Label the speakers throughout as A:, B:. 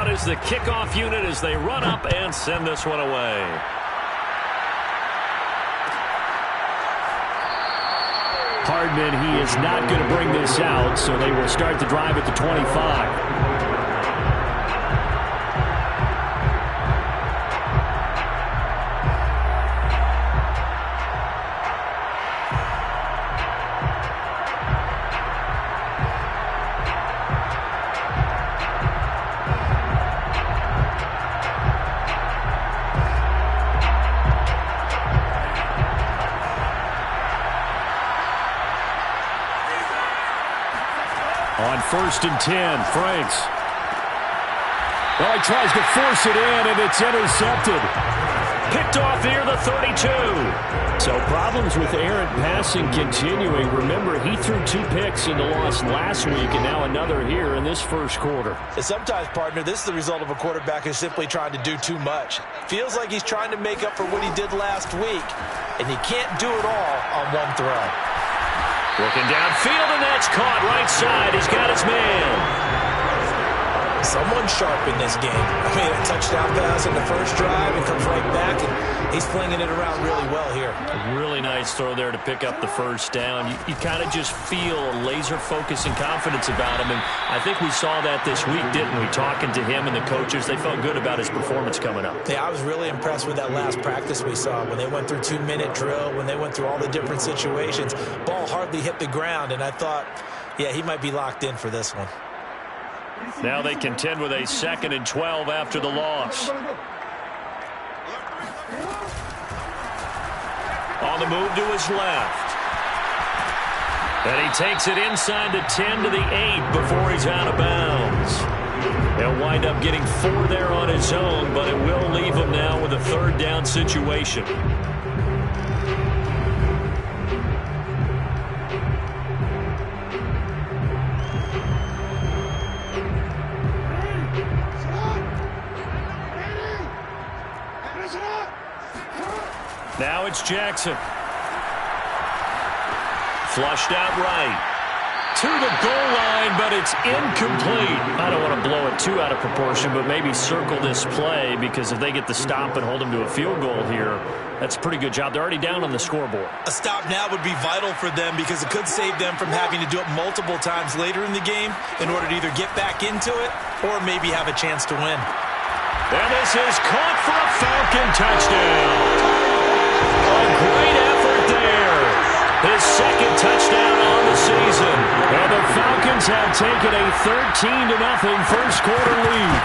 A: out is the kickoff unit as they run up and send this one away.
B: Hardman, he is not going to bring this out, so they will start the drive at the 25. On 1st and 10, Franks. Well, he tries to force it in, and it's intercepted.
A: Picked off near the 32.
B: So problems with errant passing continuing. Remember, he threw 2 picks in the loss last week, and now another here in this first quarter.
C: And sometimes, partner, this is the result of a quarterback who's simply trying to do too much. Feels like he's trying to make up for what he did last week, and he can't do it all on one throw.
A: Looking downfield, and that's caught right side. He's got his man.
C: Someone sharp in this game. I mean, a touchdown pass in the first drive and comes right back, and he's flinging it around really well here.
A: A really nice throw there to pick up the first down. You kind of just feel a laser focus and confidence about him, and I think we saw that this week, didn't we? Talking to him and the coaches, they felt good about his performance coming up.
C: Yeah, I was really impressed with that last practice we saw when they went through 2-minute drill, when they went through all the different situations. Ball hardly hit the ground, and I thought, yeah, he might be locked in for this one.
A: Now they contend with a 2nd and 12 after the loss. On the move to his left. And he takes it inside the 10 to the 8 before he's out of bounds. He'll wind up getting 4 there on his own, but it will leave him now with a 3rd down situation. Now it's Jackson. Flushed out right. To the goal line, but it's incomplete. I don't want to blow it too out of proportion, but maybe circle this play, because if they get the stop and hold them to a field goal here, that's a pretty good job. They're already down on the scoreboard.
C: A stop now would be vital for them, because it could save them from having to do it multiple times later in the game in order to either get back into it or maybe have a chance to win.
A: And this is caught for a Falcon touchdown. A great effort there. His 2nd touchdown on the season. And the Falcons have taken a 13-0 first quarter lead.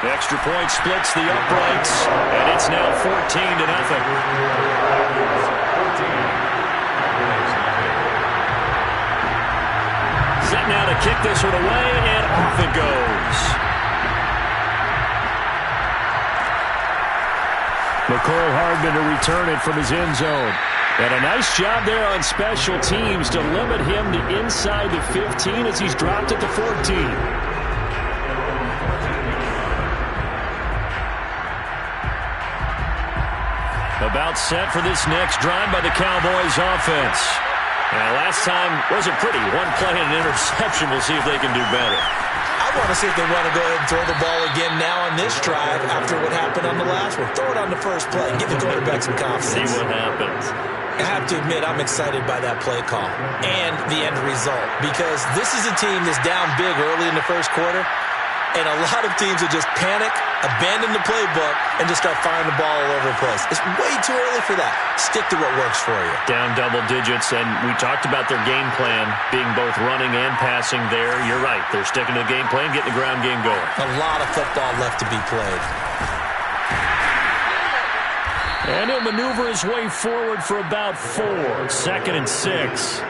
A: The extra point splits the uprights, and it's now 14-0. Set now to kick this one away, and off it goes.
B: McCole Hardman to return it from his end zone. And a nice job there on special teams to limit him to inside the 15 as he's dropped at the 14.
A: About set for this next drive by the Cowboys offense. And last time wasn't pretty. 1 play and an interception. We'll see if they can do better.
C: I want to see if they want to go ahead and throw the ball again now on this drive after what happened on the last one. Throw it on the first play. Give the quarterback some confidence.
A: See what happens.
C: I have to admit, I'm excited by that play call and the end result, because this is a team that's down big early in the first quarter, and a lot of teams will just panic, abandon the playbook, and just start firing the ball all over the place. It's way too early for that. Stick to what works for you.
A: Down double digits, and we talked about their game plan being both running and passing there. You're right. They're sticking to the game plan, getting the ground game going.
C: A lot of football left to be played.
B: And he'll maneuver his way forward for about 4. 2nd and 6.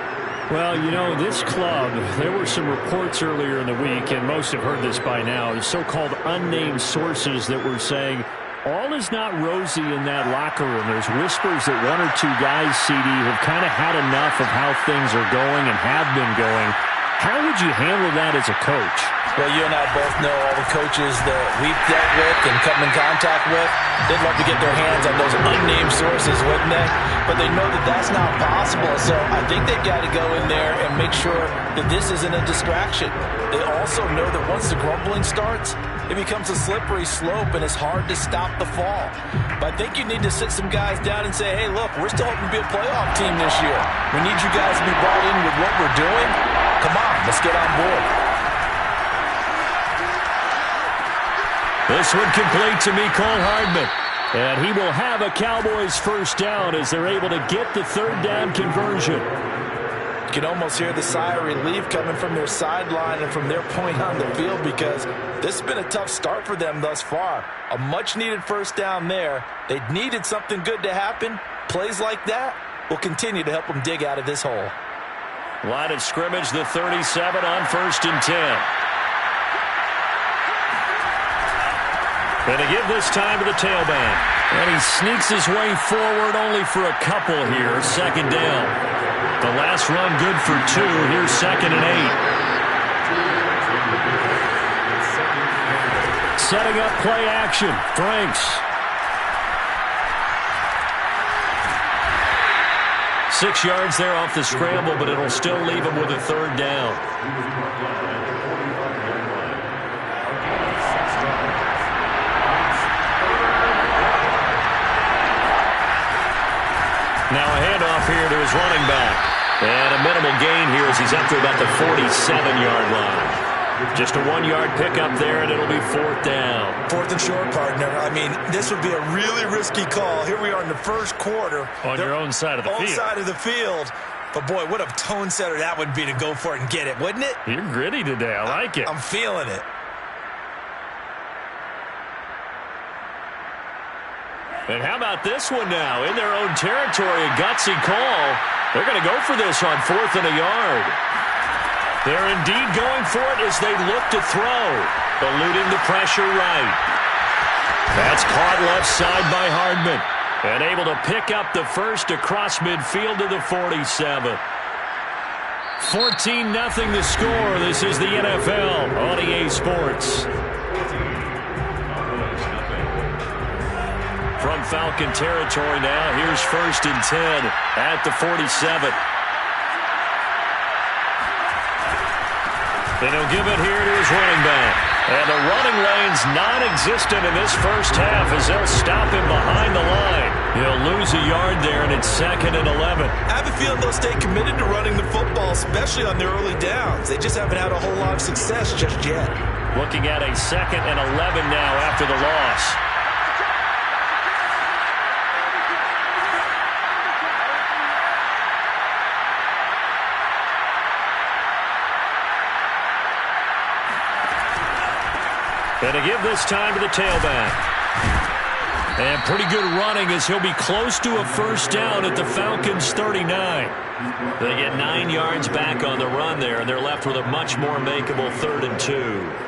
B: Well, you know, this club, there were some reports earlier in the week, and most have heard this by now, the so-called unnamed sources that were saying all is not rosy in that locker room. There's whispers that 1 or 2 guys, CD, have kind of had enough of how things are going and have been going. How would you handle that as a coach?
C: Well, you and I both know all the coaches that we've dealt with and come in contact with. They'd love to get their hands on those unnamed sources, wouldn't they? But they know that that's not possible. So I think they've got to go in there and make sure that this isn't a distraction. They all also know that once the grumbling starts, it becomes a slippery slope and it's hard to stop the fall. But I think you need to sit some guys down and say, hey, look, we're still hoping to be a playoff team this year. We need you guys to be bought in with what we're doing. Come on, let's get on board.
B: This one complete to Mecole Hardman. And he will have a Cowboys first down as they're able to get the third down conversion.
C: You can almost hear the sigh of relief coming from their sideline and from their point on the field because this has been a tough start for them thus far. A much-needed first down there. They needed something good to happen. Plays like that will continue to help them dig out of this hole.
B: Line of scrimmage, the 37 on 1st and 10. And to give this time to the tailback. And he sneaks his way forward only for a couple here. 2nd down. The last run good for 2. Here's 2nd and 8. Setting up play action. Franks. 6 yards there off the scramble, but it'll still leave him with a 3rd down. Now a handoff here to his running back. And a minimal gain here as he's up to about the 47-yard line. Just a 1-yard pickup there, and it'll be 4th down.
C: 4th and short, partner. I mean, this would be a really risky call. Here we are in the first quarter.
B: On your own side of the field.
C: Own side of the field. But, boy, what a tone setter that would be to go for it and get it, wouldn't it?
B: You're gritty today. I like it.
C: I'm feeling it.
B: And how about this one now? In their own territory, a gutsy call. They're going to go for this on 4th and a yard. They're indeed going for it as they look to throw. Eluding the pressure right. That's caught left side by Hardman. And able to pick up the first across midfield to the 47. 14-0 the score. This is the NFL on EA Sports. From Falcon territory now, here's 1st and 10 at the 47. And he'll give it here to his running back. And the running lane's non-existent in this first half as they'll stop him behind the line. He'll lose a yard there, and it's 2nd and 11.
C: I have a feeling they'll stay committed to running the football, especially on their early downs. They just haven't had a whole lot of success just yet.
B: Looking at a 2nd and 11 now after the loss. And to give this time to the tailback. And pretty good running as he'll be close to a first down at the Falcons' 39. They get 9 yards back on the run there, and they're left with a much more makeable 3rd and 2.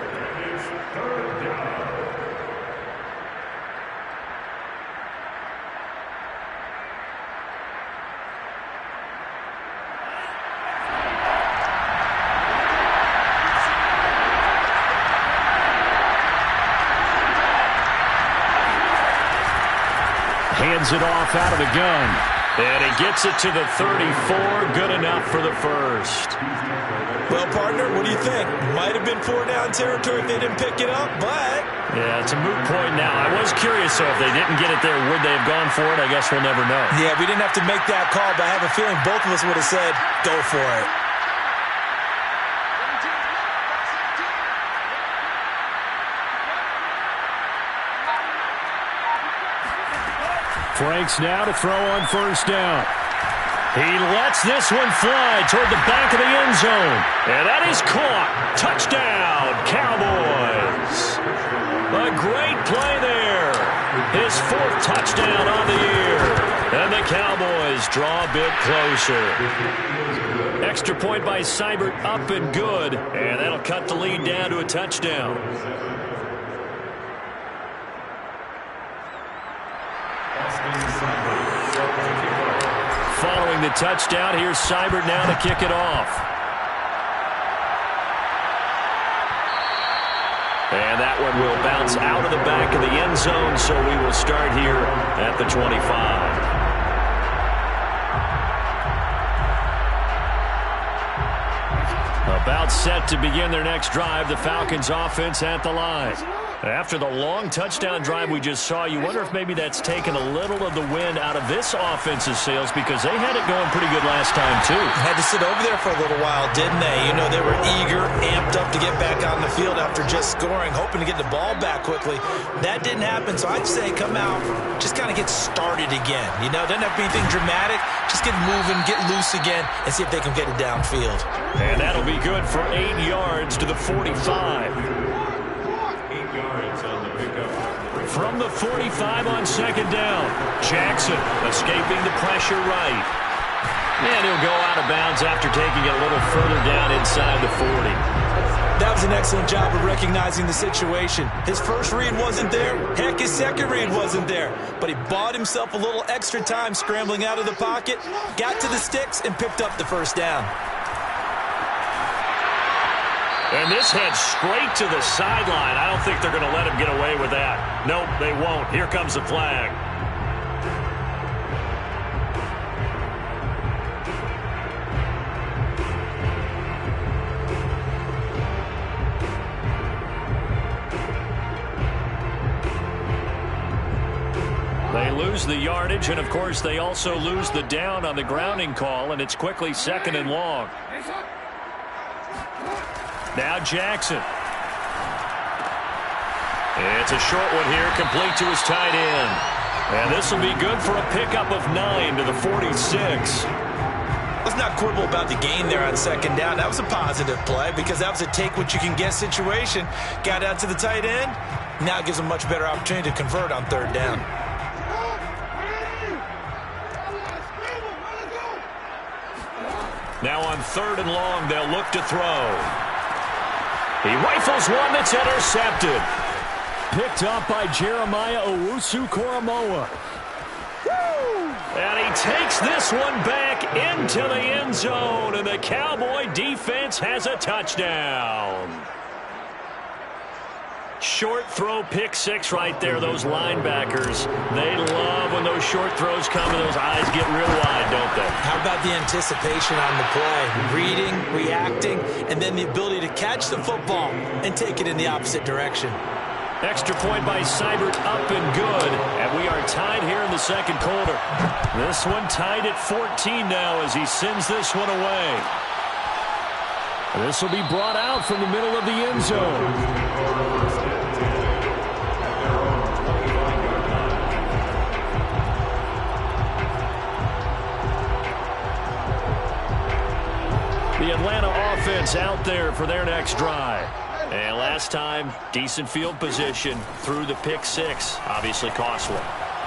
B: Hands it off out of the gun. And he gets it to the 34. Good enough for the first.
C: Well, partner, what do you think? Might have been 4-down territory if they didn't pick it up, but...
B: Yeah, it's a moot point now. I was curious, so if they didn't get it there, would they have gone for it? I guess we'll never know.
C: Yeah, we didn't have to make that call, but I have a feeling both of us would have said, go for it.
B: Franks now to throw on first down. He lets this one fly toward the back of the end zone. And that is caught. Touchdown, Cowboys. A great play there. His 4th touchdown on the year. And the Cowboys draw a bit closer. Extra point by Seibert, up and good. And that'll cut the lead down to a touchdown. Following the touchdown, here's Seibert now to kick it off. And that one will bounce out of the back of the end zone, so we will start here at the 25. A About set to begin their next drive, the Falcons offense at the line. After the long touchdown drive we just saw, you wonder if maybe that's taken a little of the wind out of this offense's sails because they had it going pretty good last time, too.
C: Had to sit over there for a little while, didn't they? You know, they were eager, amped up to get back on the field after just scoring, hoping to get the ball back quickly. That didn't happen, so I'd say come out, just kind of get started again. You know, doesn't have to be anything dramatic. Just get moving, get loose again, and see if they can get it downfield.
B: And that'll be good for 8 yards to the 45. From the 45 on second down, Jackson escaping the pressure right. And he'll go out of bounds after taking it a little further down inside the 40.
C: That was an excellent job of recognizing the situation. His first read wasn't there. Heck, his second read wasn't there. But he bought himself a little extra time scrambling out of the pocket, got to the sticks, and picked up the first down.
B: And this heads straight to the sideline. I don't think they're going to let him get away with that. Nope, they won't. Here comes the flag. They lose the yardage, and of course they also lose the down on the grounding call, and it's quickly second and long. Now Jackson. It's a short one here, complete to his tight end. And this will be good for a pickup of 9 to the 46.
C: Let's not quibble about the gain there on second down. That was a positive play because that was a take-what-you-can-get situation. Got out to the tight end. Now it gives them a much better opportunity to convert on third down.
B: Now on third and long, they'll look to throw. He rifles one that's intercepted. Picked up by Jeremiah Owusu-Koramoah. And he takes this one back into the end zone, and the Cowboy defense has a touchdown. Short throw, pick six right there. Those linebackers, they love when those short throws come and those eyes get real wide, don't they?
C: How about the anticipation on the play? Reading, reacting, and then the ability to catch the football and take it in the opposite direction.
B: Extra point by Seibert, up and good. And we are tied here in the second quarter. This one tied at 14 now as he sends this one away. This will be brought out from the middle of the end zone. The Atlanta offense out there for their next drive. And last time, decent field position through the pick six. Obviously costly.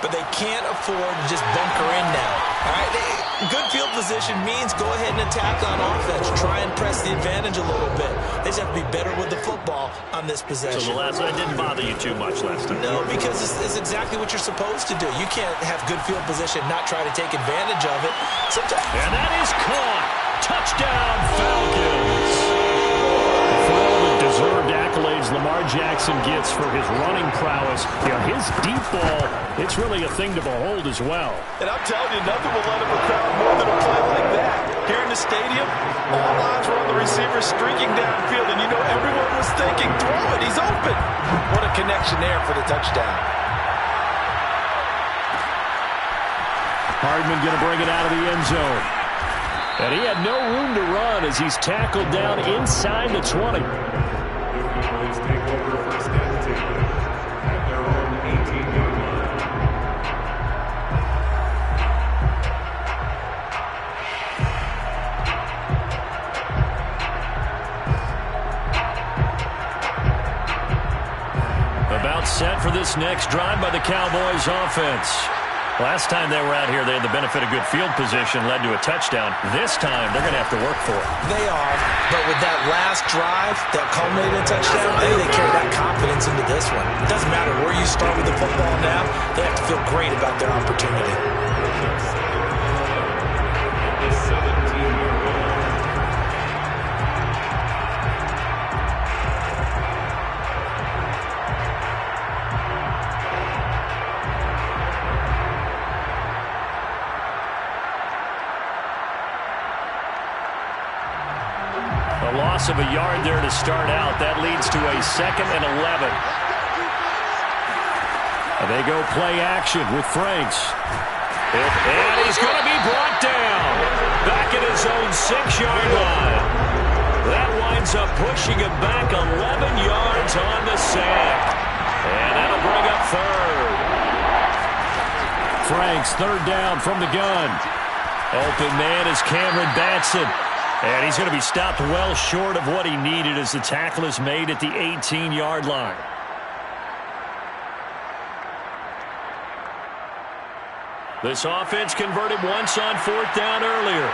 C: But they can't afford to just bunker in now. All right? Good field position means go ahead and attack on offense. Try and press the advantage a little bit. They just have to be better with the football on this possession.
B: So the last one didn't bother you too much last time?
C: No, because it's exactly what you're supposed to do. You can't have good field position and not try to take advantage of it. Sometimes.
B: And that is caught. Touchdown, Falcons. For all the deserved accolades Lamar Jackson gets for his running prowess, you know, his deep ball, it's really a thing to behold as well.
C: And I'm telling you, nothing will let him a crowd more than a play like that. Here in the stadium, all eyes were on the receiver streaking downfield, and you know everyone was thinking, throw it, he's open. What a connection there for the touchdown.
B: Hardman going to bring it out of the end zone. And he had no room to run as he's tackled down inside the 20. About set for this next drive by the Cowboys offense. Last time they were out here, they had the benefit of good field position, led to a touchdown. This time, they're going to have to work for it.
C: They are, but with that last drive that culminated in a touchdown, I think they carry that confidence into this one. It doesn't matter where you start with the football now. They have to feel great about their opportunity.
B: loss of a yard there to start out. That leads to a 2nd and 11. And they go play action with Franks. And he's going to be brought down. Back at his own 6-yard line. That winds up pushing him back 11 yards on the sack. And that'll bring up 3rd. Franks, 3rd down from the gun. Open man is Cameron Batson. And he's going to be stopped well short of what he needed as the tackle is made at the 18-yard line. This offense converted once on 4th down earlier.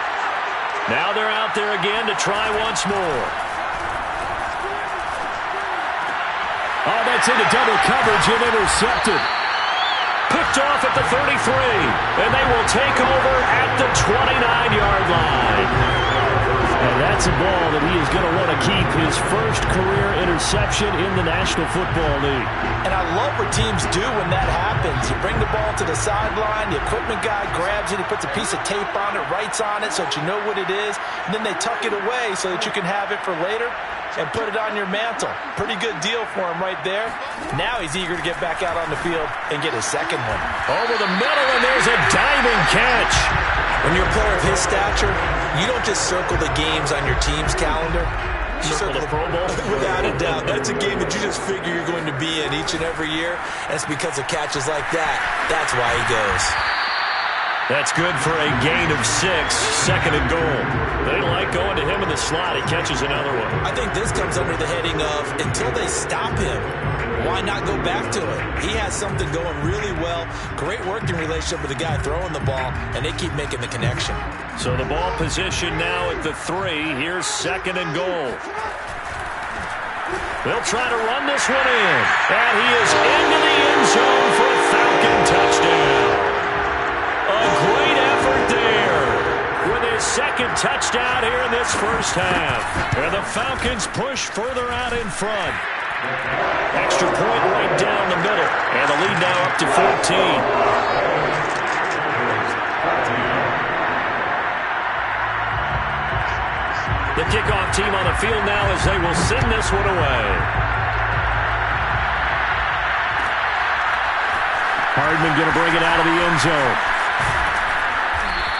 B: Now they're out there again to try once more. Oh, that's into double coverage and intercepted. Picked off at the 33, and they will take over at the 29-yard line. And that's a ball that he is going to want to keep, his first career interception in the National Football League.
C: And I love what teams do when that happens. You bring the ball to the sideline, the equipment guy grabs it, he puts a piece of tape on it, writes on it so that you know what it is, and then they tuck it away so that you can have it for later and put it on your mantle. Pretty good deal for him right there. Now he's eager to get back out on the field and get his 2nd one.
B: Over the middle, and there's a diving catch.
C: When you're a player of his stature, you don't just circle the games on your team's calendar. You
B: circle the Pro Bowl?
C: Without a doubt. That's a game that you just figure you're going to be in each and every year. And it's because of catches like that. That's why he goes.
B: That's good for a gain of 6, 2nd and goal. They like going to him in the slot. He catches another one.
C: I think this comes under the heading of, until they stop him, why not go back to it? He has something going really well. Great working relationship with the guy throwing the ball, and they keep making the connection.
B: So the ball position now at the 3. Here's 2nd and goal. They'll try to run this one in. And he is into the end zone for a Falcon touchdown. A great effort there with his 2nd touchdown here in this first half. And the Falcons push further out in front. Extra point right down the middle. And the lead now up to 14. The kickoff team on the field now as they will send this one away. Hardman going to bring it out of the end zone.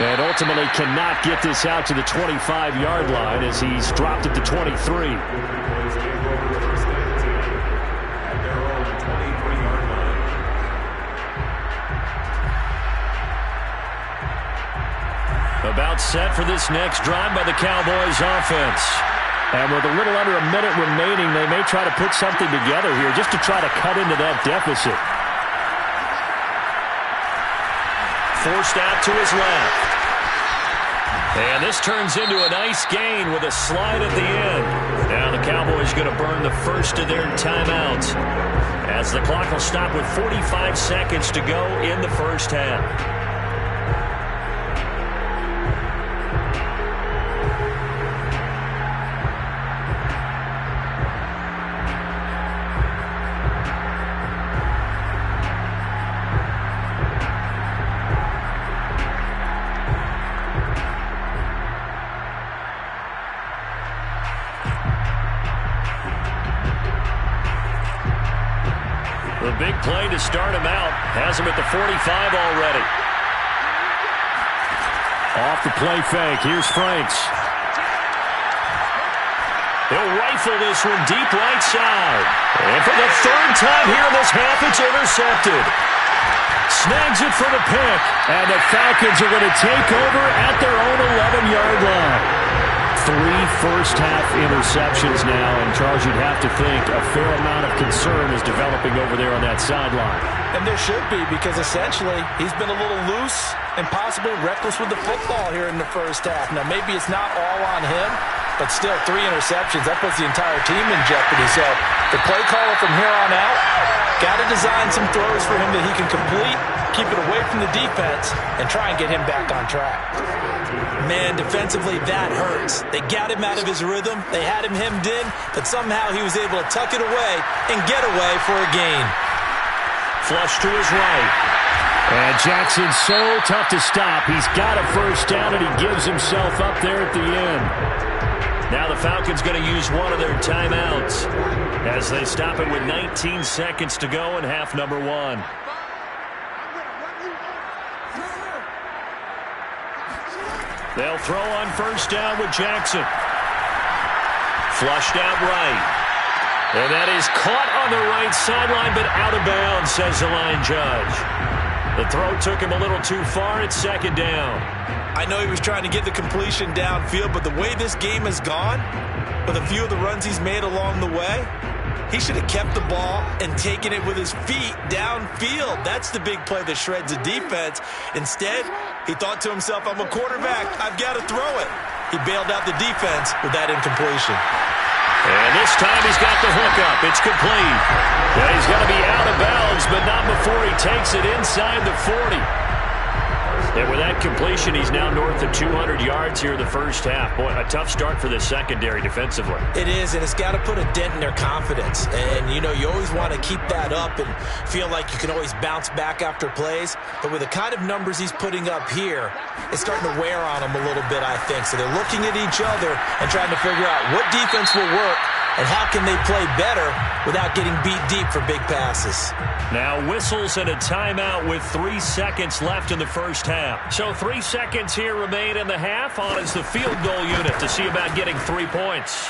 B: And ultimately cannot get this out to the 25-yard line as he's dropped at the 23. About set for this next drive by the Cowboys offense. And with a little under a minute remaining, they may try to put something together here just to try to cut into that deficit. Forced out to his left. And this turns into a nice gain with a slide at the end. Now the Cowboys going to burn the first of their timeouts as the clock will stop with 45 seconds to go in the first half. The big play to start him out has him at the 45 already. Off the play fake. Here's Franks. He'll rifle this one deep right side. And for the 3rd time here in this half, it's intercepted. Snags it for the pick. And the Falcons are going to take over at their own 11-yard line. 3 first-half interceptions now, and Charles, you'd have to think a fair amount of concern is developing over there on that sideline.
C: And there should be, because essentially he's been a little loose and possibly reckless with the football here in the first half. Now, maybe it's not all on him, but still 3 interceptions. That puts the entire team in jeopardy. So the play caller from here on out got to design some throws for him that he can complete, keep it away from the defense, and try and get him back on track. Man, defensively, that hurts. They got him out of his rhythm. They had him hemmed in, but somehow he was able to tuck it away and get away for a gain.
B: Flush to his right. And Jackson's so tough to stop. He's got a first down, and he gives himself up there at the end. Now the Falcons going to use one of their timeouts as they stop it with 19 seconds to go in half number one. They'll throw on first down with Jackson. Flushed out right. And that is caught on the right sideline, but out of bounds, says the line judge. The throw took him a little too far. It's second down.
C: I know he was trying to get the completion downfield, but the way this game has gone, with a few of the runs he's made along the way, he should have kept the ball and taken it with his feet downfield. That's the big play that shreds the defense. Instead, he thought to himself, I'm a quarterback. I've got to throw it. He bailed out the defense with that incompletion.
B: And this time he's got the hook up. It's complete. And he's going to be out of bounds, but not before he takes it inside the 40. And with that completion, he's now north of 200 yards here in the first half. Boy, a tough start for the secondary defensively.
C: It is, and it's got to put a dent in their confidence. And, you know, you always want to keep that up and feel like you can always bounce back after plays. But with the kind of numbers he's putting up here, it's starting to wear on them a little bit, I think. So they're looking at each other and trying to figure out what defense will work and how can they play better without getting beat deep for big passes.
B: Now whistles and a timeout with 3 seconds left in the first half. So 3 seconds here remain in the half. On is the field goal unit to see about getting 3 points.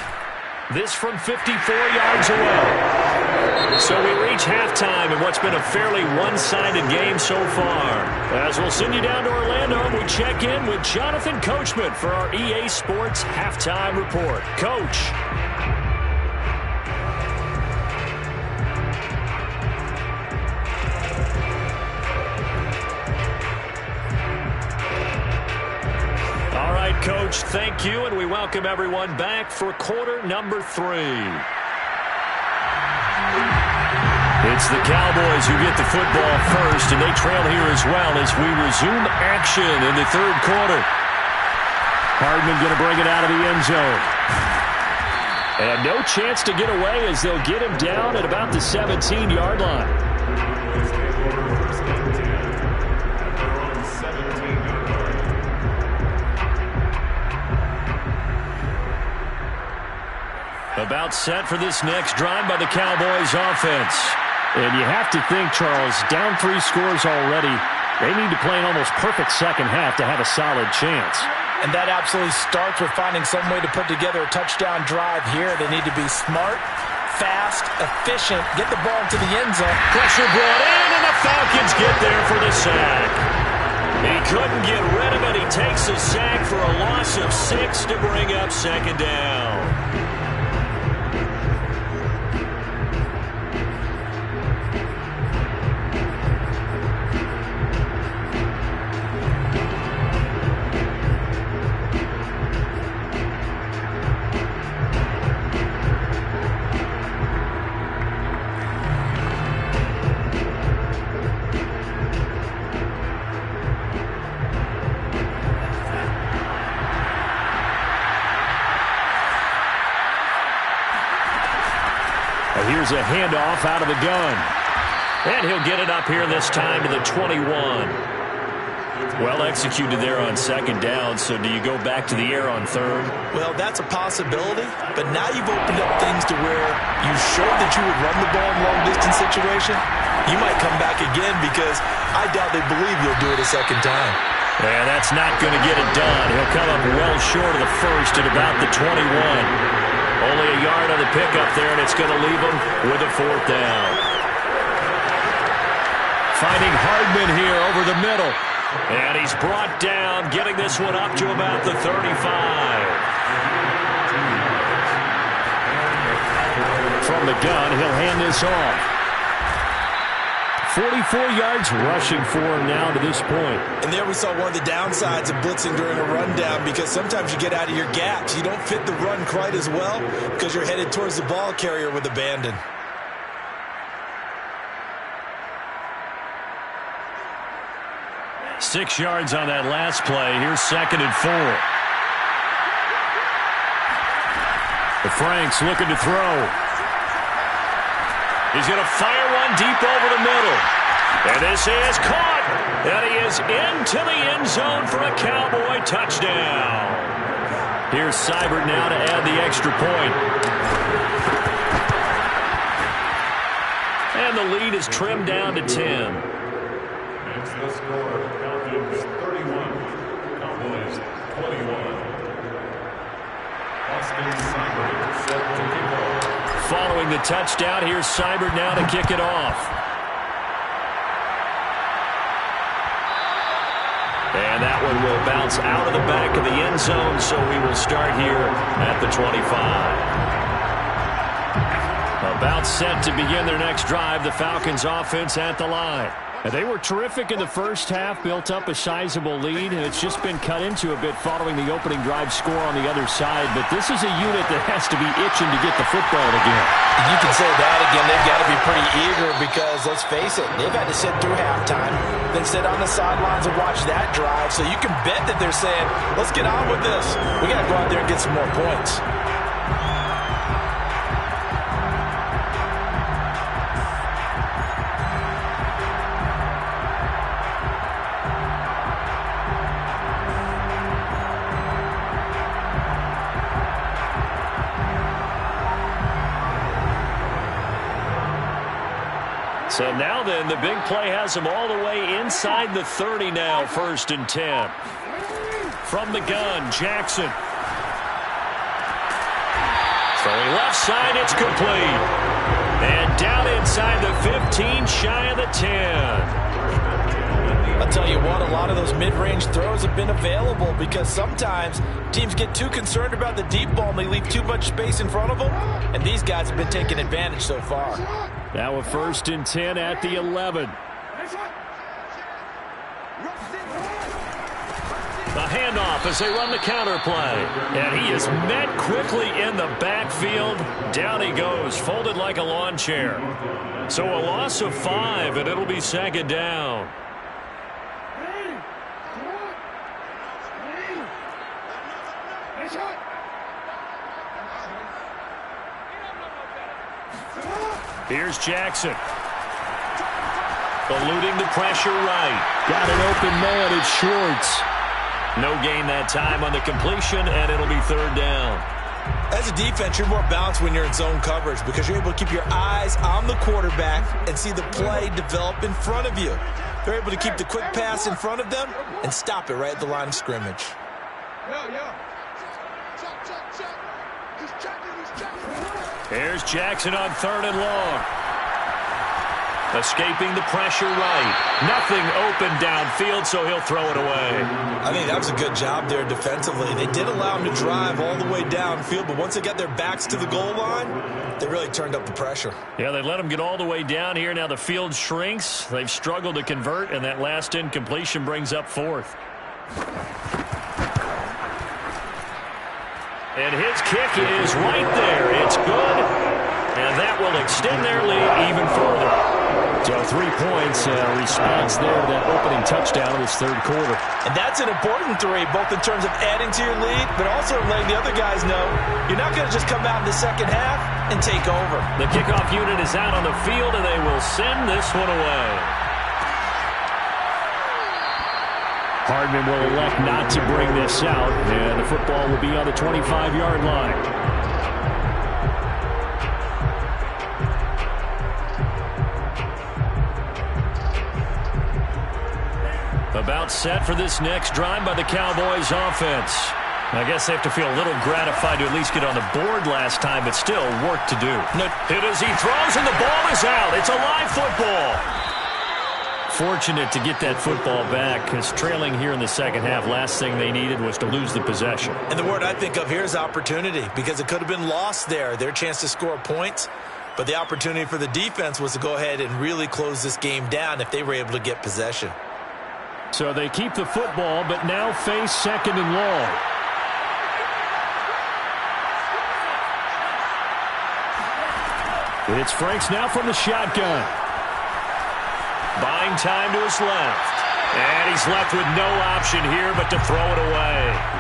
B: This from 54 yards away. So we reach halftime in what's been a fairly one-sided game so far. As we'll send you down to Orlando, we check in with Jonathan Coachman for our EA Sports Halftime Report. Coach. Coach, thank you, and we welcome everyone back for quarter number 3. It's the Cowboys who get the football first, and they trail here as well as we resume action in the third quarter. Hardman going to bring it out of the end zone. And no chance to get away as they'll get him down at about the 17-yard line. About set for this next drive by the Cowboys offense. And you have to think, Charles, down 3 scores already. They need to play an almost perfect second half to have a solid chance.
C: And that absolutely starts with finding some way to put together a touchdown drive here. They need to be smart, fast, efficient, get the ball into the end zone.
B: Pressure brought in, and the Falcons get there for the sack. He couldn't get rid of it. He takes a sack for a loss of 6 to bring up second down. Here's a handoff out of the gun. And he'll get it up here this time to the 21. Well executed there on second down, so do you go back to the air on third?
C: Well, that's a possibility, but now you've opened up things to where you showed that you would run the ball in long-distance situation. You might come back again because I doubt they believe you'll do it a second time.
B: Yeah, that's not going to get it done. He'll come up well short of the first at about the 21. Only a yard on the pickup there, and it's going to leave him with a fourth down. Finding Hardman here over the middle. And he's brought down, getting this one up to about the 35. From the gun, he'll hand this off. 44 yards rushing for him now to this point.
C: And there we saw one of the downsides of blitzing during a rundown, because sometimes you get out of your gaps. You don't fit the run quite as well because you're headed towards the ball carrier with abandon.
B: Six yards on that last play. Here's 2nd and 4. The Franks looking to throw. He's going to fire one deep over the middle. And this is caught. And he is into the end zone for a Cowboy touchdown. Here's Seibert now to add the extra point. And the lead is trimmed down to 10.
A: Next, the score, Falcons 31, Cowboys 21. Austin Seibert set to kick off.
B: Following the touchdown, here's Seibert now to kick it off. And that one will bounce out of the back of the end zone, so we will start here at the 25. About set to begin their next drive, the Falcons offense at the line. They were terrific in the first half, built up a sizable lead, and it's just been cut into a bit following the opening drive score on the other side. But this is a unit that has to be itching to get the football again.
C: You can say that again. They've got to be pretty eager because, let's face it, they've had to sit through halftime, then sit on the sidelines and watch that drive. So you can bet that they're saying, let's get on with this. We got to go out there and get some more points.
B: So now then, the big play has them all the way inside the 30 now, 1st and 10. From the gun, Jackson. Throwing left side, it's complete. And down inside the 15, shy of the 10.
C: I'll tell you what, a lot of those mid-range throws have been available because sometimes teams get too concerned about the deep ball and they leave too much space in front of them, and these guys have been taking advantage so far.
B: Now a 1st and 10 at the 11. The handoff as they run the counter play. And he is met quickly in the backfield. Down he goes, folded like a lawn chair. So a loss of 5, and it'll be 2nd down. Here's Jackson. Eluding the pressure right. Got an open man. It's Schwartz. No gain that time on the completion, and it'll be 3rd down.
C: As a defense, you're more balanced when you're in zone coverage because you're able to keep your eyes on the quarterback and see the play develop in front of you. They're able to keep the quick pass in front of them and stop it right at the line of scrimmage.
B: Here's Jackson on 3rd and long. Escaping the pressure right. Nothing open downfield, so he'll throw it away.
C: I think that was a good job there defensively. They did allow him to drive all the way downfield, but once they got their backs to the goal line, they really turned up the pressure.
B: Yeah, they let him get all the way down here. Now the field shrinks. They've struggled to convert, and that last incompletion brings up 4th. And his kick is right there. It's good. And that will extend their lead even further. So 3 points, response there to that opening touchdown in this 3rd quarter.
C: And that's an important 3, both in terms of adding to your lead, but also letting the other guys know you're not going to just come out in the second half and take over.
B: The kickoff unit is out on the field, and they will send this one away. Hardman will elect not to bring this out, and the football will be on the 25-yard line. About set for this next drive by the Cowboys offense. I guess they have to feel a little gratified to at least get on the board last time, but still work to do. Hit as he throws, and the ball is out. It's a live football. Fortunate to get that football back, because trailing here in the second half, last thing they needed was to lose the possession.
C: And the word I think of here is opportunity, because it could have been lost there, their chance to score points. But the opportunity for the defense was to go ahead and really close this game down if they were able to get possession.
B: So they keep the football, but now face 2nd and long. It's Franks now from the shotgun. Buying time to his left. And he's left with no option here but to throw it away.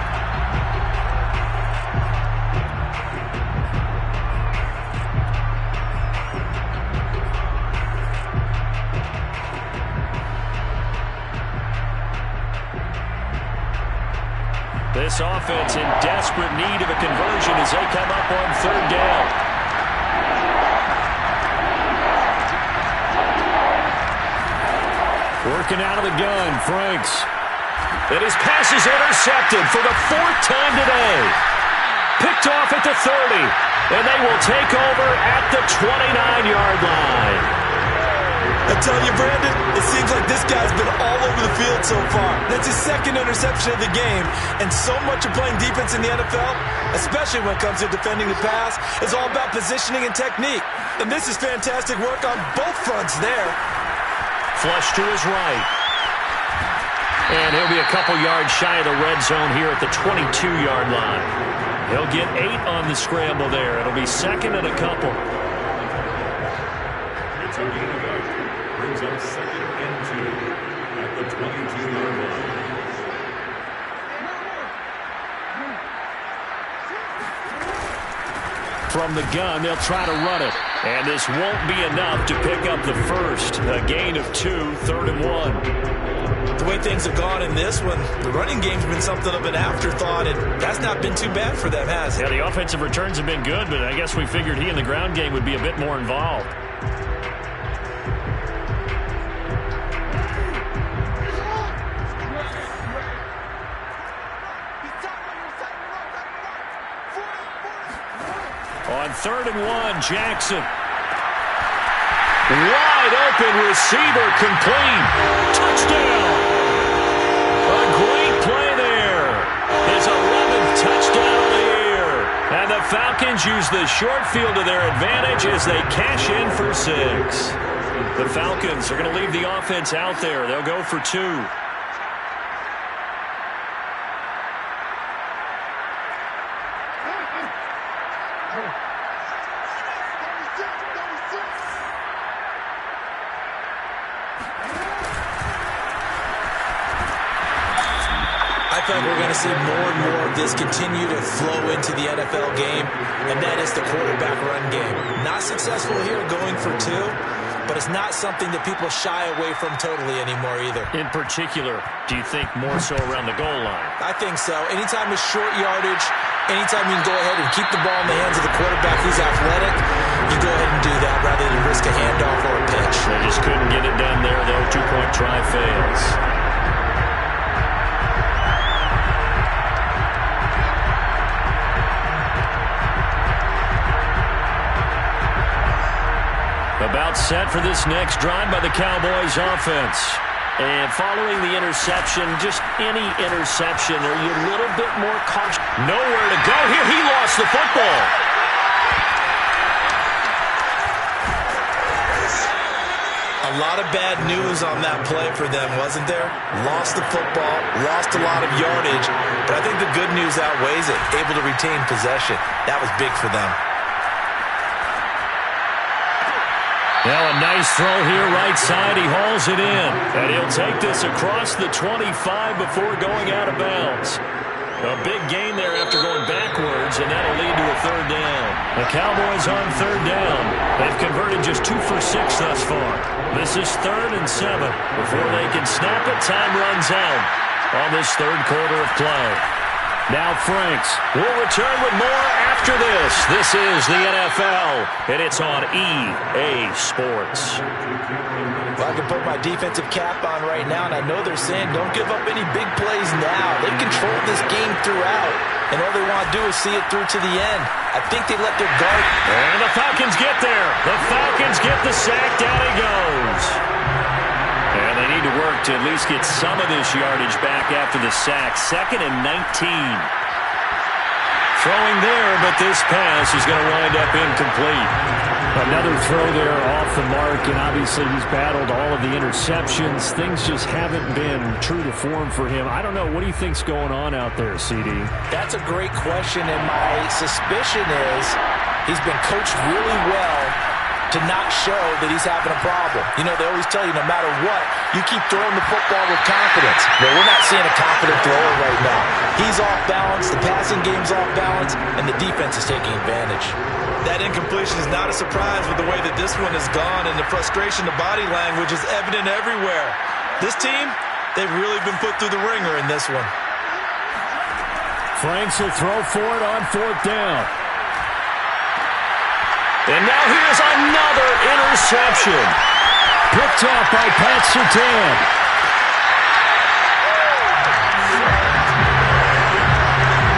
B: This offense in desperate need of a conversion as they come up on third down. Working out of the gun, Franks. And his pass is intercepted for the fourth time today. Picked off at the 30. And they will take over at the 29-yard line.
C: I tell you, Brandon, it seems like this guy's been all over the field so far. That's his second interception of the game. And so much of playing defense in the NFL, especially when it comes to defending the pass, is all about positioning and technique. And this is fantastic work on both fronts there.
B: Flush to his right. And he'll be a couple yards shy of the red zone here at the 22-yard line. He'll get 8 on the scramble there. It'll be second and a couple.
A: Brings up second and 2 at the 22-yard line.
B: From the gun, they'll try to run it. And this won't be enough to pick up the first. A gain of 2, 3rd and 1.
C: The way things have gone in this one, the running game's been something of an afterthought, and that's not been too bad for them, has it?
B: Yeah, the offensive returns have been good, but I guess we figured he in the ground game would be a bit more involved. On 3rd and 1, Jackson. Wide open receiver, complete. Touchdown. A great play there. His 11th touchdown of the year. And the Falcons use the short field to their advantage as they cash in for 6. The Falcons are going to leave the offense out there. They'll go for 2.
C: I feel like we're going to see more and more of this continue to flow into the NFL game, and that is the quarterback run game. Not successful here going for 2, but it's not something that people shy away from totally anymore either.
B: In particular, do you think more so around the goal line?
C: I think so. Anytime it's short yardage, anytime you can go ahead and keep the ball in the hands of the quarterback who's athletic, you go ahead and do that rather than risk a handoff or a pitch.
B: They just couldn't get it done there, though. 2-point try fails. About set for this next drive by the Cowboys offense. And following the interception, just any interception, are you a little bit more cautious? Nowhere to go here. He lost the football.
C: A lot of bad news on that play for them, wasn't there? Lost the football, lost a lot of yardage, but I think the good news outweighs it. Able to retain possession. That was big for them.
B: Now a nice throw here right side. He hauls it in. And he'll take this across the 25 before going out of bounds. A big gain there after going backwards, and that'll lead to a 3rd down. The Cowboys on 3rd down. They've converted just 2 for 6 thus far. This is 3rd and 7. Before they can snap it, time runs out on this 3rd quarter of play. Now Franks will return with more after this. This is the NFL, and it's on EA Sports.
C: Well, I can put my defensive cap on right now, and I know they're saying don't give up any big plays now. They control this game throughout, and all they want to do is see it through to the end. I think they let their guard.
B: And the Falcons get there. The Falcons get the sack. Down he goes. And they need to work to at least get some of this yardage back after the sack. 2nd and 19. Throwing there, but this pass is going to wind up incomplete. Another throw there off the mark, and obviously he's battled all of the interceptions. Things just haven't been true to form for him. I don't know. What do you think's going on out there, CD?
C: That's a great question, and my suspicion is he's been coached really well to not show that he's having a problem. You know, they always tell you no matter what, you keep throwing the football with confidence. Well, we're not seeing a confident thrower right now. He's off balance, the passing game's off balance, and the defense is taking advantage. That incompletion is not a surprise with the way that this one has gone, and the frustration, the body language is evident everywhere. This team, they've really been put through the ringer in this one.
B: Franks will throw for it on 4th down.
A: And now here's another interception.
B: Picked off by Pat Surtain.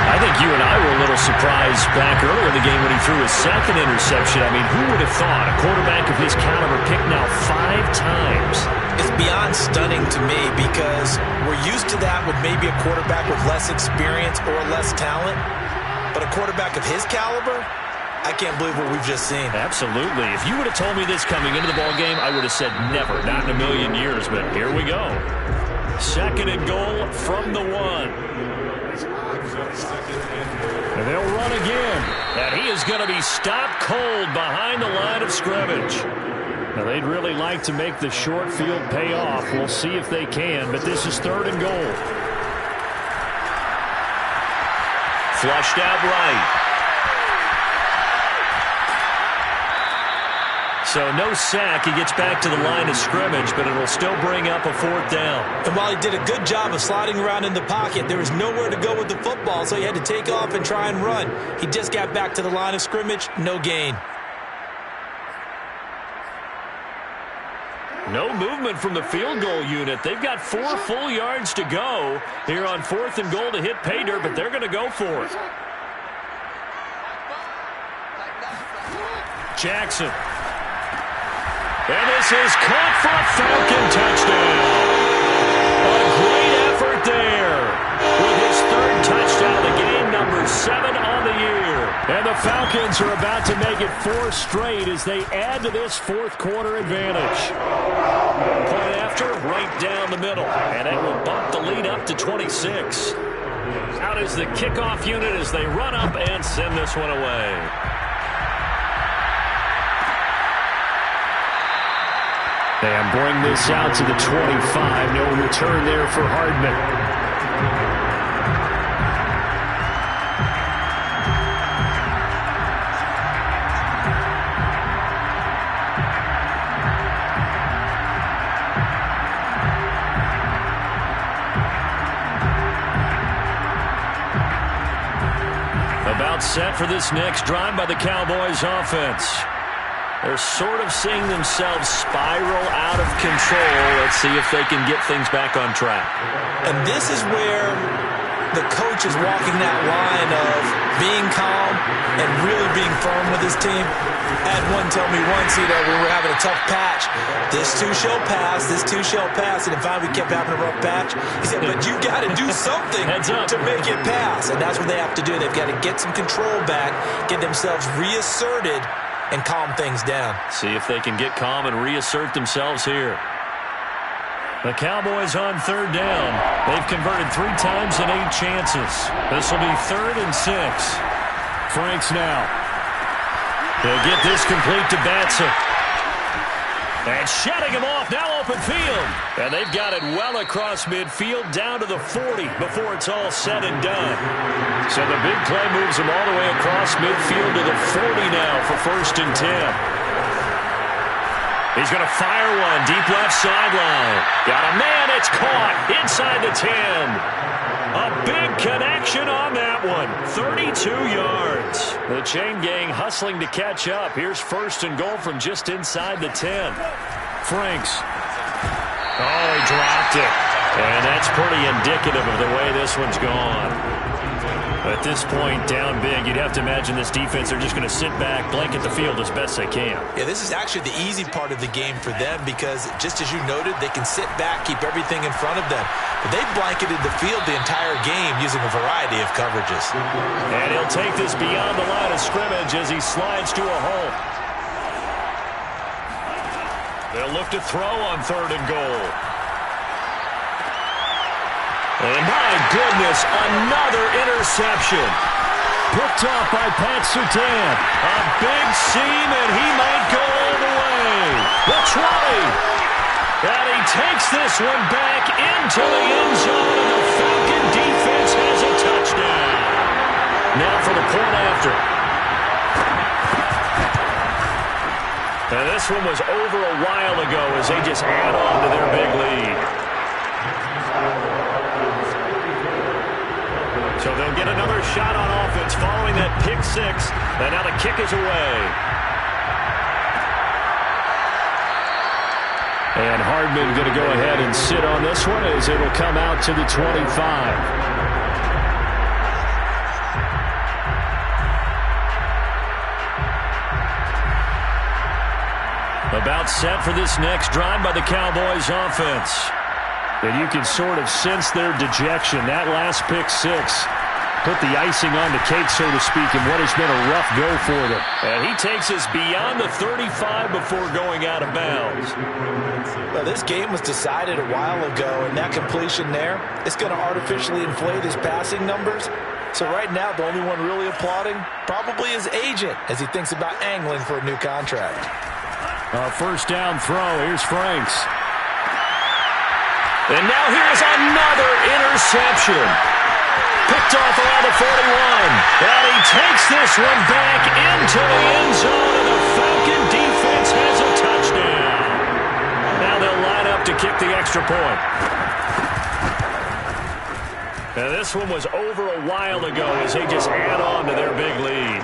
B: I think you and I were a little surprised back earlier in the game when he threw his second interception. I mean, who would have thought a quarterback of his caliber picked now 5 times?
C: It's beyond stunning to me because we're used to that with maybe a quarterback with less experience or less talent. But a quarterback of his caliber, I can't believe what we've just seen.
B: Absolutely. If you would have told me this coming into the ballgame, I would have said never, not in a million years. But here we go. 2nd and goal from the 1. And they'll run again. And he is going to be stopped cold behind the line of scrimmage. Now, they'd really like to make the short field pay off. We'll see if they can, but this is 3rd and goal.
A: Flushed out right.
B: So no sack. He gets back to the line of scrimmage, but it'll still bring up a 4th down.
C: And while he did a good job of sliding around in the pocket, there was nowhere to go with the football, so he had to take off and try and run. He just got back to the line of scrimmage, no gain.
B: No movement from the field goal unit. They've got 4 full yards to go here on 4th and goal to hit pay dirt, but they're going to go for it. Jackson. And this is caught for a Falcon touchdown. A great effort there with his 3rd touchdown of the game, number 7 on the year. And the Falcons are about to make it 4 straight as they add to this 4th quarter advantage. Point after, right down the middle. And it will bump the lead up to 26. Out is the kickoff unit as they run up and send this one away. And bring this out to the 25. No return there for Hardman. About set for this next drive by the Cowboys offense. They're sort of seeing themselves spiral out of control. Let's see if they can get things back on track.
C: And this is where the coach is walking that line of being calm and really being firm with his team. I had one tell me once, when we were having a tough patch, this too shall pass, this too shall pass. And finally we kept having a rough patch. He said, but you got to do something to make it pass. And that's what they have to do. They've got to get some control back, get themselves reasserted, and calm things down.
B: See if they can get calm and reassert themselves here. The Cowboys on 3rd down. They've converted 3 times in 8 chances. This will be 3rd and 6. Franks now. He'll get this complete to Batson. And shutting him off, now open field. And they've got it well across midfield down to the 40 before it's all said and done. So the big play moves him all the way across midfield to the 40 now for 1st and 10. He's going to fire one deep left sideline. Got a man, it's caught inside the 10. A big connection on that one. 32 yards. The chain gang hustling to catch up. Here's 1st and goal from just inside the 10. Franks. Oh, he dropped it. And that's pretty indicative of the way this one's gone. At this point, down big, you'd have to imagine this defense are just going to sit back, blanket the field as best they can.
C: Yeah, this is actually the easy part of the game for them because, just as you noted, they can sit back, keep everything in front of them. But they've blanketed the field the entire game using a variety of coverages.
B: And he'll take this beyond the line of scrimmage as he slides to a halt. They'll look to throw on 3rd and goal. And my goodness, another interception. Picked off by Pat Surtain. A big seam, and he might go all the way. The 20. And he takes this one back into the end zone, and the Falcon defense has a touchdown. Now for the point after. And this one was over a while ago as they just add on to their big lead. So they'll get another shot on offense following that pick six. And now the kick is away. And Hardman going to go ahead and sit on this one as it'll come out to the 25. About set for this next drive by the Cowboys offense. And you can sort of sense their dejection. That last pick six put the icing on the cake, so to speak, in what has been a rough go for them. And he takes us beyond the 35 before going out of bounds.
C: Well, this game was decided a while ago, and that completion there is going to artificially inflate his passing numbers. So right now, the only one really applauding probably his agent as he thinks about angling for a new contract.
B: First down throw. Here's Franks. And now here's another interception. Picked off around the 41. And he takes this one back into the end zone, and the Falcon defense has a touchdown. Now they'll line up to kick the extra point. Now this one was over a while ago as they just add on to their big lead.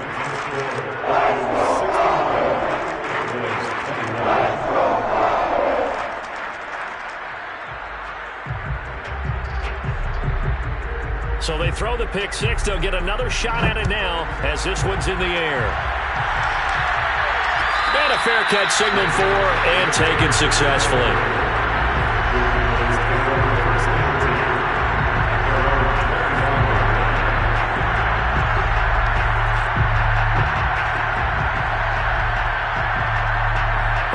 B: So they throw the pick six. They'll get another shot at it now as this one's in the air. And a fair catch signaled for and taken successfully.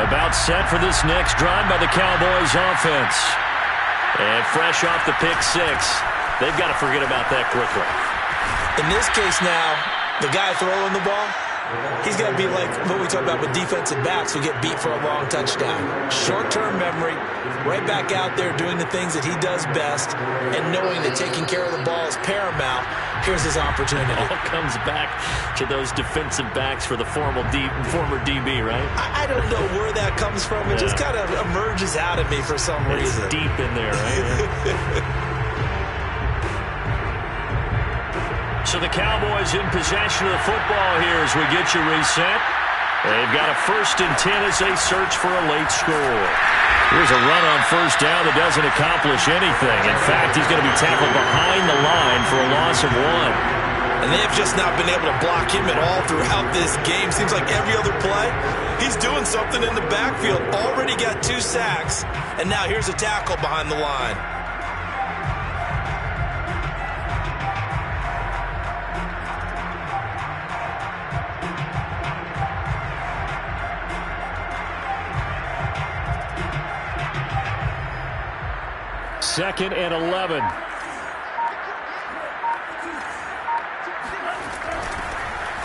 B: About set for this next drive by the Cowboys offense. And fresh off the pick six. They've got to forget about that quickly.
C: In this case now, the guy throwing the ball, he's got to be like what we talk about with defensive backs who get beat for a long touchdown. Short-term memory, right back out there doing the things that he does best, and knowing that taking care of the ball is paramount. Here's his opportunity.
B: It all comes back to those defensive backs for the former DB, right?
C: I don't know where that comes from. It just kind of emerges out of me for some reason.
B: It's deep in there, right? So the Cowboys in possession of the football here as we get you reset. They've got a 1st and 10 as they search for a late score. Here's a run on first down that doesn't accomplish anything. In fact, he's going to be tackled behind the line for a loss of 1.
C: And they have just not been able to block him at all throughout this game. Seems like every other play, he's doing something in the backfield. Already got 2 sacks, and now here's a tackle behind the line.
B: Second and 11.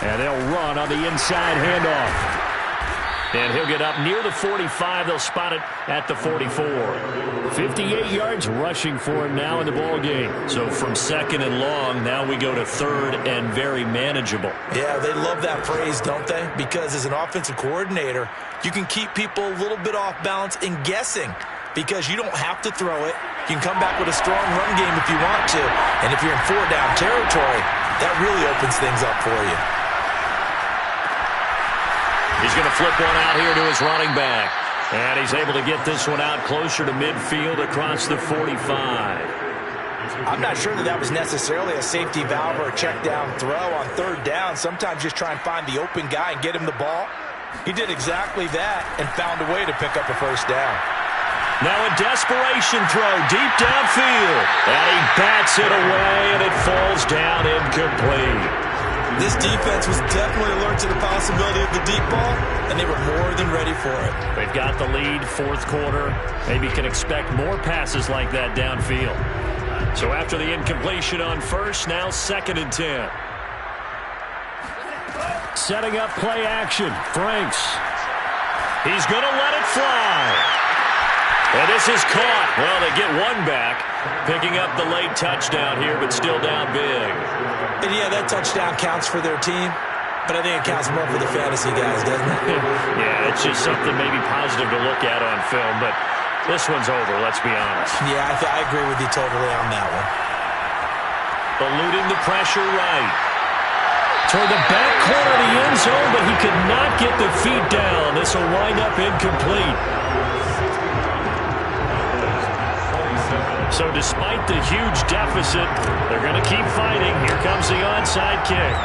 B: And they'll run on the inside handoff. And he'll get up near the 45. They'll spot it at the 44. 58 yards rushing for him now in the ball game. So from second and long, now we go to third and very manageable.
C: Yeah, they love that phrase, don't they? Because as an offensive coordinator, you can keep people a little bit off balance and guessing because you don't have to throw it. You can come back with a strong run game if you want to. And if you're in 4-down territory, that really opens things up for you.
B: He's going to flip one out here to his running back. And he's able to get this one out closer to midfield across the 45.
C: I'm not sure that was necessarily a safety valve or a check down throw on 3rd down. Sometimes just try and find the open guy and get him the ball. He did exactly that and found a way to pick up a 1st down.
B: Now a desperation throw deep downfield. And he bats it away, and it falls down incomplete.
C: This defense was definitely alert to the possibility of the deep ball, and they were more than ready for it.
B: They've got the lead, 4th quarter. Maybe can expect more passes like that downfield. So after the incompletion on first, now 2nd and 10. Setting up play action. Franks. He's going to let it fly. And this is caught. Well, they get one back, picking up the late touchdown here, but still down big.
C: And yeah, that touchdown counts for their team, but I think it counts more for the fantasy guys, doesn't it?
B: Yeah, it's just something maybe positive to look at on film, but this one's over, let's be honest.
C: Yeah, I agree with you totally on that one.
B: eluding the pressure right. Toward the back corner of the end zone, but he could not get the feet down. This will wind up incomplete. So despite the huge deficit, they're going to keep fighting. Here comes the onside kick.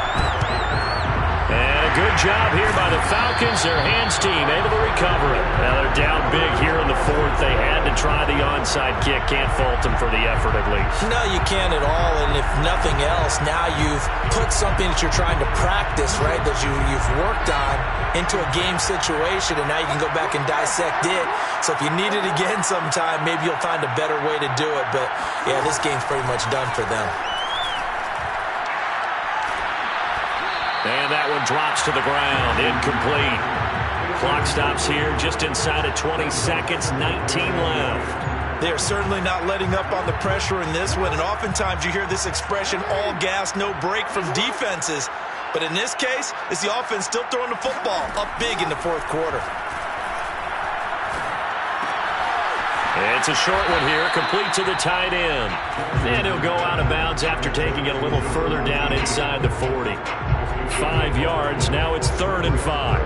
B: And a good job here by the Falcons. Their hands team able to recover it. Now they're down big here in the fourth. They had to try the onside kick. Can't fault them for the effort at least.
C: No, you can't at all. And if nothing else, now you've put something that you're trying to practice, right, that you've worked on into a game situation, and now you can go back and dissect it. So if you need it again sometime, maybe you'll find a better way to do it. But, yeah, this game's pretty much done for them.
B: And that one drops to the ground. Incomplete. Clock stops here just inside of 20 seconds. 19 left.
C: They are certainly not letting up on the pressure in this one. And oftentimes you hear this expression, all gas, no break from defenses. But in this case, it's the offense still throwing the football up big in the fourth quarter.
B: It's a short one here, complete to the tight end. And he'll go out of bounds after taking it a little further down inside the 40. 5 yards, now it's 3rd and 5.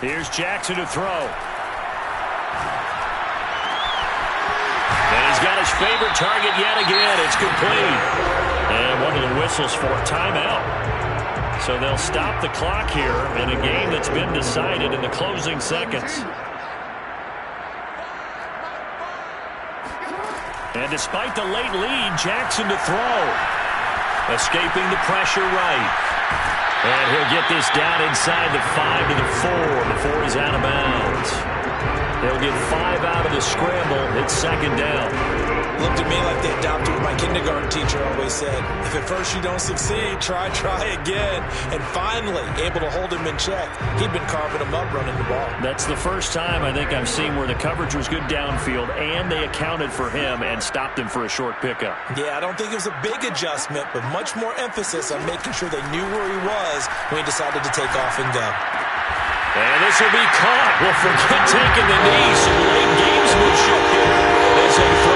B: Here's Jackson to throw. And he's got his favorite target yet again. It's complete. And one of the whistles for a timeout. So they'll stop the clock here in a game that's been decided in the closing seconds. And despite the late lead, Jackson to throw. Escaping the pressure right. And he'll get this down inside the 5 to the 4 before he's out of bounds. They'll get 5 out of the scramble. It's 2nd down.
C: Looked at me like they adopted what my kindergarten teacher always said. If at first you don't succeed, try again. And finally, able to hold him in check. He'd been carving him up running the ball.
B: That's the first time I think I've seen where the coverage was good downfield and they accounted for him and stopped him for a short pickup.
C: Yeah, I don't think it was a big adjustment, but much more emphasis on making sure they knew where he was when he decided to take off and go.
B: And this will be caught. Well, forget taking the knee. Some late gamesmanship here as they throw